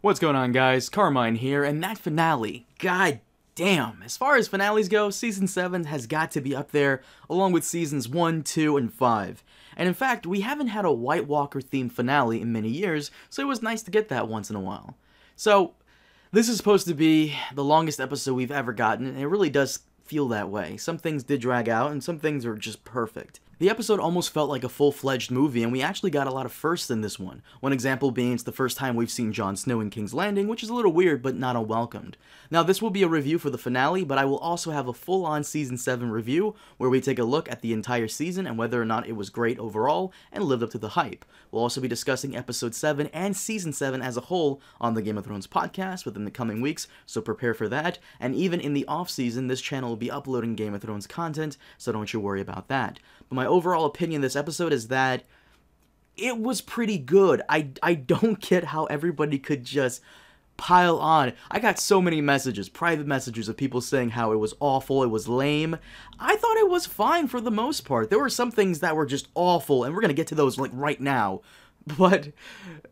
What's going on, guys? Carmine here, and that finale, god damn, as far as finales go, Season 7 has got to be up there, along with Seasons 1, 2, and 5. And in fact, we haven't had a White Walker-themed finale in many years, so it was nice to get that once in a while. So, this is supposed to be the longest episode we've ever gotten, and it really does feel that way. Some things did drag out, and some things are just perfect. The episode almost felt like a full-fledged movie, and we actually got a lot of firsts in this one. One example being it's the first time we've seen Jon Snow in King's Landing, which is a little weird, but not unwelcomed. Now, this will be a review for the finale, but I will also have a full-on Season 7 review, where we take a look at the entire season and whether or not it was great overall, and lived up to the hype. We'll also be discussing Episode 7 and Season 7 as a whole on the Game of Thrones podcast within the coming weeks, so prepare for that. And even in the off-season, this channel will be uploading Game of Thrones content, so don't you worry about that. But my overall opinion of this episode is that it was pretty good. I don't get how everybody could just pile on. I got so many messages, private messages of people saying how it was awful, it was lame. I thought it was fine for the most part. There were some things that were just awful, and we're gonna get to those like right now. But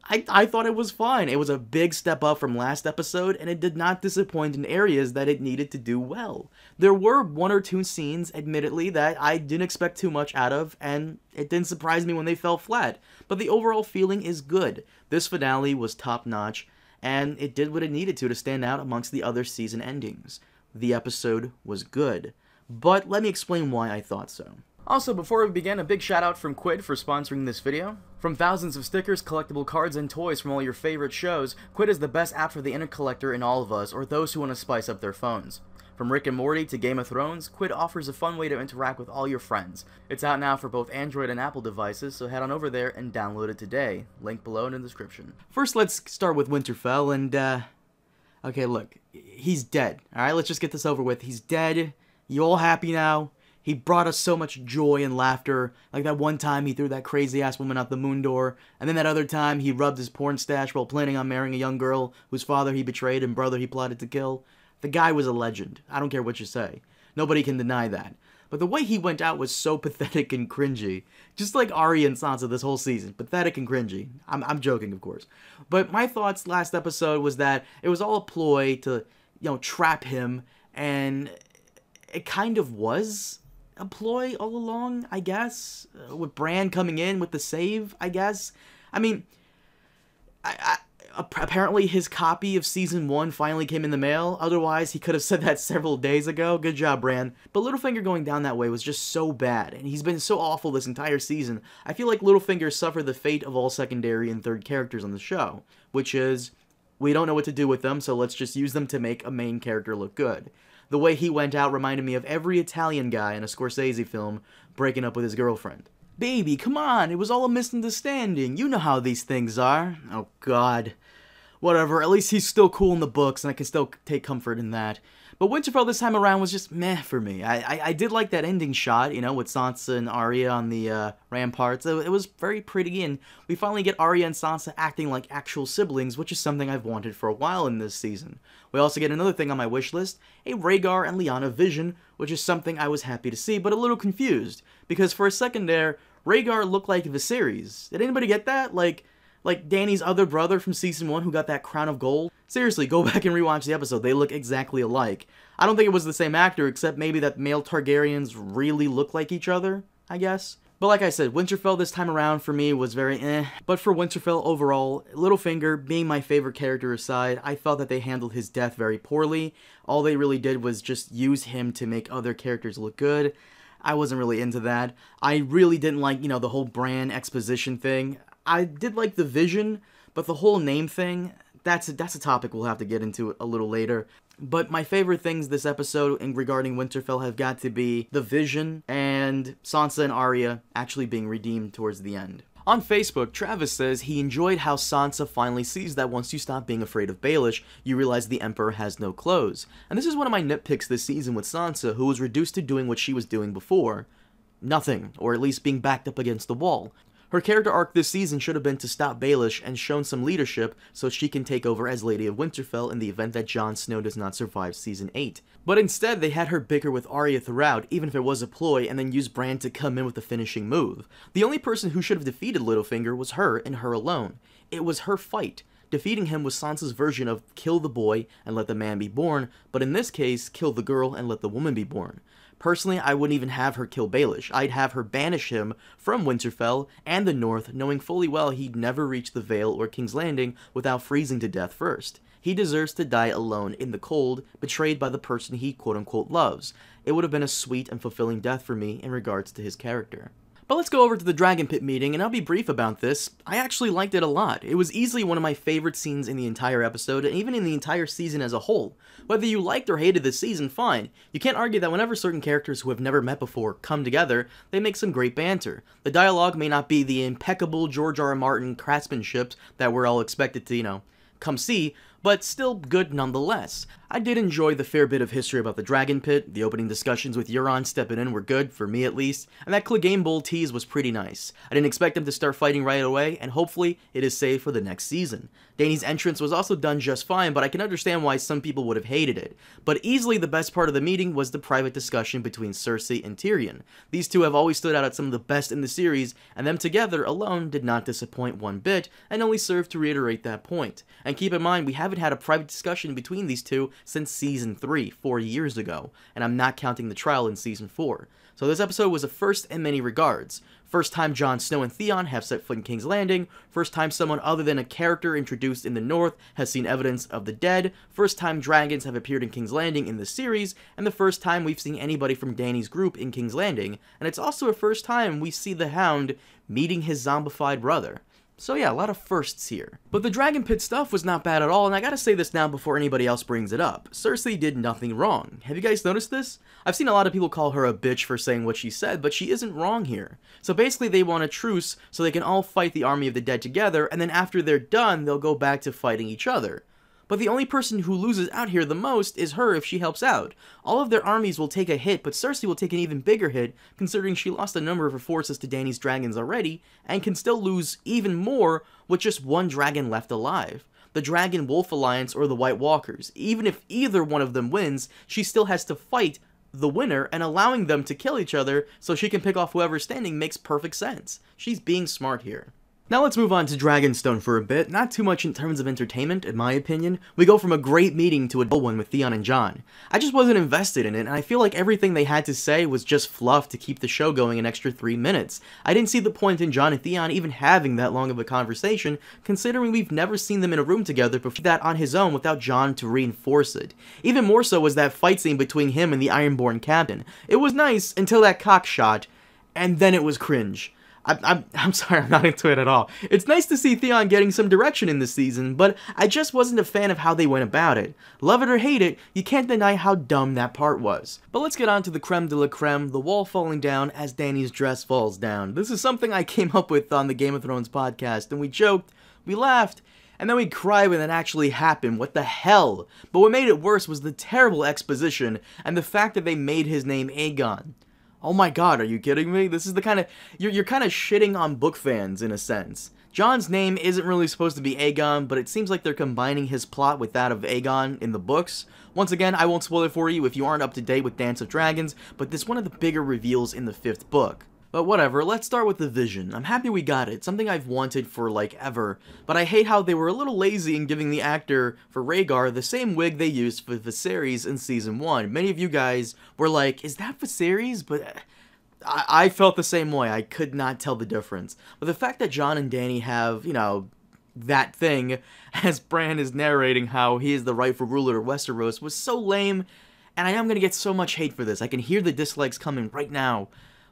I thought it was fine. It was a big step up from last episode, and it did not disappoint in areas that it needed to do well. There were one or two scenes, admittedly, that I didn't expect too much out of, and it didn't surprise me when they fell flat. But the overall feeling is good. This finale was top-notch, and it did what it needed to stand out amongst the other season endings. The episode was good. But let me explain why I thought so. Also, before we begin, a big shout out from Quid for sponsoring this video. From thousands of stickers, collectible cards, and toys from all your favorite shows, Quid is the best app for the inner collector in all of us, or those who want to spice up their phones. From Rick and Morty to Game of Thrones, Quid offers a fun way to interact with all your friends. It's out now for both Android and Apple devices, so head on over there and download it today. Link below in the description. First, let's start with Winterfell, and okay, look, he's dead. Alright, let's just get this over with. He's dead. You all happy now? He brought us so much joy and laughter, like that one time he threw that crazy-ass woman out the moon door, and then that other time he rubbed his porn stash while planning on marrying a young girl whose father he betrayed and brother he plotted to kill. The guy was a legend. I don't care what you say. Nobody can deny that. But the way he went out was so pathetic and cringy. Just like Arya and Sansa this whole season. Pathetic and cringy. I'm joking, of course. But my thoughts last episode was that it was all a ploy to, trap him, and it kind of was a ploy all along, I guess, with Bran coming in with the save, I guess. I mean, apparently his copy of Season 1 finally came in the mail, otherwise he could have said that several days ago. Good job, Bran. But Littlefinger going down that way was just so bad, and he's been so awful this entire season. I feel like Littlefinger suffered the fate of all secondary and third characters on the show, which is, we don't know what to do with them, so let's just use them to make a main character look good. The way he went out reminded me of every Italian guy in a Scorsese film breaking up with his girlfriend. Baby, come on, it was all a misunderstanding. You know how these things are. Oh, God. Whatever, at least he's still cool in the books, and I can still take comfort in that. But Winterfell this time around was just meh for me. I did like that ending shot, with Sansa and Arya on the ramparts. It was very pretty, and we finally get Arya and Sansa acting like actual siblings, which is something I've wanted for a while in this season. We also get another thing on my wish list, a Rhaegar and Lyanna vision, which is something I was happy to see, but a little confused. Because for a second there, Rhaegar looked like Viserys. Did anybody get that? Like Dany's other brother from Season 1 who got that crown of gold? Seriously, go back and rewatch the episode. They look exactly alike. I don't think it was the same actor, except maybe that male Targaryens really look like each other, I guess. But like I said, Winterfell this time around for me was very eh. But for Winterfell overall, Littlefinger being my favorite character aside, I felt that they handled his death very poorly. All they really did was just use him to make other characters look good. I wasn't really into that. I really didn't like, the whole Bran exposition thing. I did like the vision, but the whole name thing, that's a topic we'll have to get into a little later. But my favorite things this episode regarding Winterfell have got to be the vision and Sansa and Arya actually being redeemed towards the end. On Facebook, Travis says he enjoyed how Sansa finally sees that once you stop being afraid of Baelish, you realize the Emperor has no clothes. And this is one of my nitpicks this season with Sansa, who was reduced to doing what she was doing before. Nothing, or at least being backed up against the wall. Her character arc this season should have been to stop Baelish and shown some leadership so she can take over as Lady of Winterfell in the event that Jon Snow does not survive Season 8. But instead, they had her bicker with Arya throughout, even if it was a ploy, and then use Bran to come in with the finishing move. The only person who should have defeated Littlefinger was her, and her alone. It was her fight. Defeating him was Sansa's version of kill the boy and let the man be born, but in this case, kill the girl and let the woman be born. Personally, I wouldn't even have her kill Baelish. I'd have her banish him from Winterfell and the North, knowing fully well he'd never reach the Vale or King's Landing without freezing to death first. He deserves to die alone in the cold, betrayed by the person he quote-unquote loves. It would have been a sweet and fulfilling death for me in regards to his character. But let's go over to the Dragon Pit meeting, and I'll be brief about this. I actually liked it a lot. It was easily one of my favorite scenes in the entire episode, and even in the entire season as a whole. Whether you liked or hated this season, fine. You can't argue that whenever certain characters who have never met before come together, they make some great banter. The dialogue may not be the impeccable George R. R. Martin craftsmanship that we're all expected to, come see, but still good nonetheless. I did enjoy the fair bit of history about the Dragon Pit. The opening discussions with Euron stepping in were good, for me at least, and that Clegane Bowl tease was pretty nice. I didn't expect them to start fighting right away, and hopefully it is saved for the next season. Dany's entrance was also done just fine, but I can understand why some people would have hated it. But easily the best part of the meeting was the private discussion between Cersei and Tyrion. These two have always stood out as some of the best in the series, and them together alone did not disappoint one bit, and only served to reiterate that point. And keep in mind, we haven't had a private discussion between these two since Season 3, 4 years ago, and I'm not counting the trial in Season 4. So this episode was a first in many regards. First time Jon Snow and Theon have set foot in King's Landing, first time someone other than a character introduced in the North has seen evidence of the dead, first time dragons have appeared in King's Landing in the series, and the first time we've seen anybody from Dany's group in King's Landing, and it's also a first time we see the Hound meeting his zombified brother. So yeah, a lot of firsts here. But the Dragon Pit stuff was not bad at all, and I gotta say this now before anybody else brings it up. Cersei did nothing wrong. Have you guys noticed this? I've seen a lot of people call her a bitch for saying what she said, but she isn't wrong here. So basically they want a truce so they can all fight the army of the dead together, and then after they're done, they'll go back to fighting each other. But the only person who loses out here the most is her if she helps out. All of their armies will take a hit, but Cersei will take an even bigger hit, considering she lost a number of her forces to Dany's dragons already, and can still lose even more with just one dragon left alive. The Dragon Wolf Alliance or the White Walkers. Even if either one of them wins, she still has to fight the winner, and allowing them to kill each other so she can pick off whoever's standing makes perfect sense. She's being smart here. Now let's move on to Dragonstone for a bit. Not too much in terms of entertainment, in my opinion. We go from a great meeting to a dull one with Theon and Jon. I just wasn't invested in it, and I feel like everything they had to say was just fluff to keep the show going an extra 3 minutes. I didn't see the point in Jon and Theon even having that long of a conversation, considering we've never seen them in a room together before that on his own without Jon to reinforce it. Even more so was that fight scene between him and the Ironborn captain. It was nice until that cock shot, and then it was cringe. I'm sorry, I'm not into it at all. It's nice to see Theon getting some direction in this season, but I just wasn't a fan of how they went about it. Love it or hate it, you can't deny how dumb that part was. But let's get on to the creme de la creme, the wall falling down as Dany's dress falls down. This is something I came up with on the Game of Thrones podcast, and we joked, we laughed, and then we cried when it actually happened. What the hell? But what made it worse was the terrible exposition, and the fact that they made his name Aegon. Oh my god, are you kidding me? This is the kind of... You're kind of shitting on book fans, in a sense. Jon's name isn't really supposed to be Aegon, but it seems like they're combining his plot with that of Aegon in the books. Once again, I won't spoil it for you if you aren't up to date with Dance of Dragons, but this is one of the bigger reveals in the 5th book. But whatever, let's start with the vision. I'm happy we got it, something I've wanted for like ever, but I hate how they were a little lazy in giving the actor for Rhaegar the same wig they used for Viserys in Season 1. Many of you guys were like, is that Viserys? But I felt the same way, I could not tell the difference. But the fact that Jon and Dany have, that thing, as Bran is narrating how he is the rightful ruler of Westeros, was so lame, and I know I'm gonna get so much hate for this. I can hear the dislikes coming right now.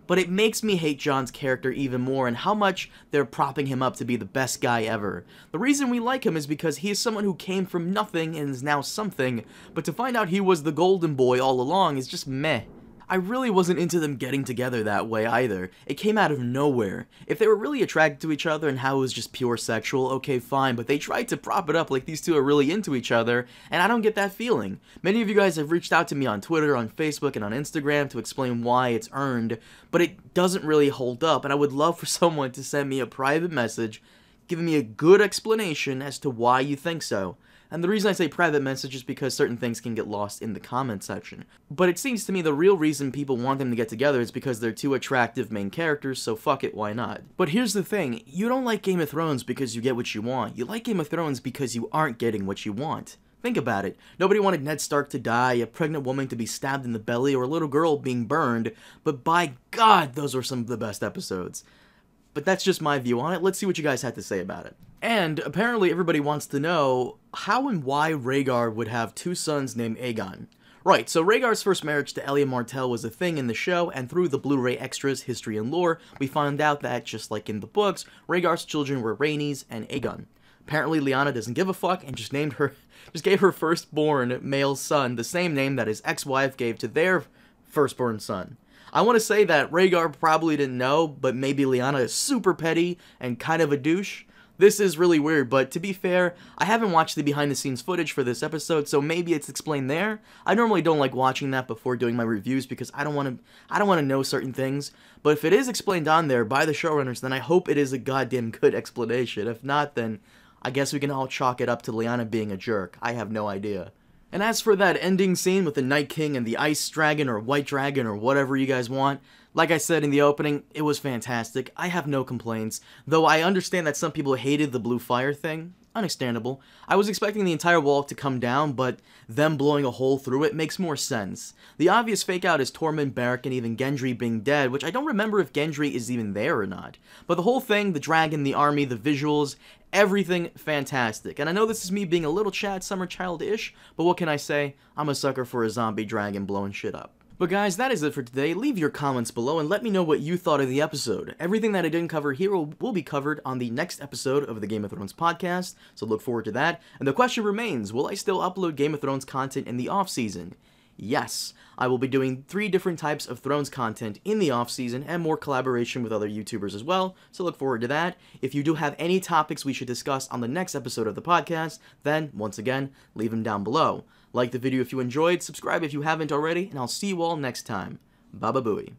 But it makes me hate Jon's character even more and how much they're propping him up to be the best guy ever. The reason we like him is because he is someone who came from nothing and is now something, but to find out he was the golden boy all along is just meh. I really wasn't into them getting together that way either. It came out of nowhere. If they were really attracted to each other and how it was just pure sexual, okay fine, but they tried to prop it up like these two are really into each other, and I don't get that feeling. Many of you guys have reached out to me on Twitter, on Facebook, and on Instagram to explain why it's earned, but it doesn't really hold up, and I would love for someone to send me a private message giving me a good explanation as to why you think so. And the reason I say private message is because certain things can get lost in the comment section. But it seems to me the real reason people want them to get together is because they're two attractive main characters, so fuck it, why not? But here's the thing, you don't like Game of Thrones because you get what you want. You like Game of Thrones because you aren't getting what you want. Think about it. Nobody wanted Ned Stark to die, a pregnant woman to be stabbed in the belly, or a little girl being burned, but by God, those were some of the best episodes. But that's just my view on it. Let's see what you guys had to say about it. And apparently everybody wants to know how and why Rhaegar would have two sons named Aegon. Right, so Rhaegar's first marriage to Elia Martell was a thing in the show, and through the Blu-ray extras, history, and lore, we found out that, just like in the books, Rhaegar's children were Rhaenys and Aegon. Apparently Lyanna doesn't give a fuck and just gave her firstborn male son the same name that his ex-wife gave to their firstborn son. I want to say that Rhaegar probably didn't know, but maybe Lyanna is super petty and kind of a douche. This is really weird, but to be fair, I haven't watched the behind-the-scenes footage for this episode, so maybe it's explained there. I normally don't like watching that before doing my reviews because I don't want to know certain things. But if it is explained on there by the showrunners, then I hope it is a goddamn good explanation. If not, then I guess we can all chalk it up to Lyanna being a jerk. I have no idea. And as for that ending scene with the Night King and the Ice Dragon or White Dragon or whatever you guys want, like I said in the opening, it was fantastic. I have no complaints, though I understand that some people hated the blue fire thing. Understandable. I was expecting the entire wall to come down, but them blowing a hole through it makes more sense. The obvious fake out is Tormund, Beric, and even Gendry being dead, which I don't remember if Gendry is even there or not. But the whole thing, the dragon, the army, the visuals, everything fantastic. And I know this is me being a little Chad Summer Child-ish, but what can I say? I'm a sucker for a zombie dragon blowing shit up. But guys, that is it for today. Leave your comments below and let me know what you thought of the episode. Everything that I didn't cover here will be covered on the next episode of the Game of Thrones podcast, so look forward to that. And the question remains, will I still upload Game of Thrones content in the off-season? Yes, I will be doing 3 different types of Thrones content in the off-season and more collaboration with other YouTubers as well, so look forward to that. If you do have any topics we should discuss on the next episode of the podcast, then, once again, leave them down below. Like the video if you enjoyed, subscribe if you haven't already, and I'll see you all next time. Baba Booey.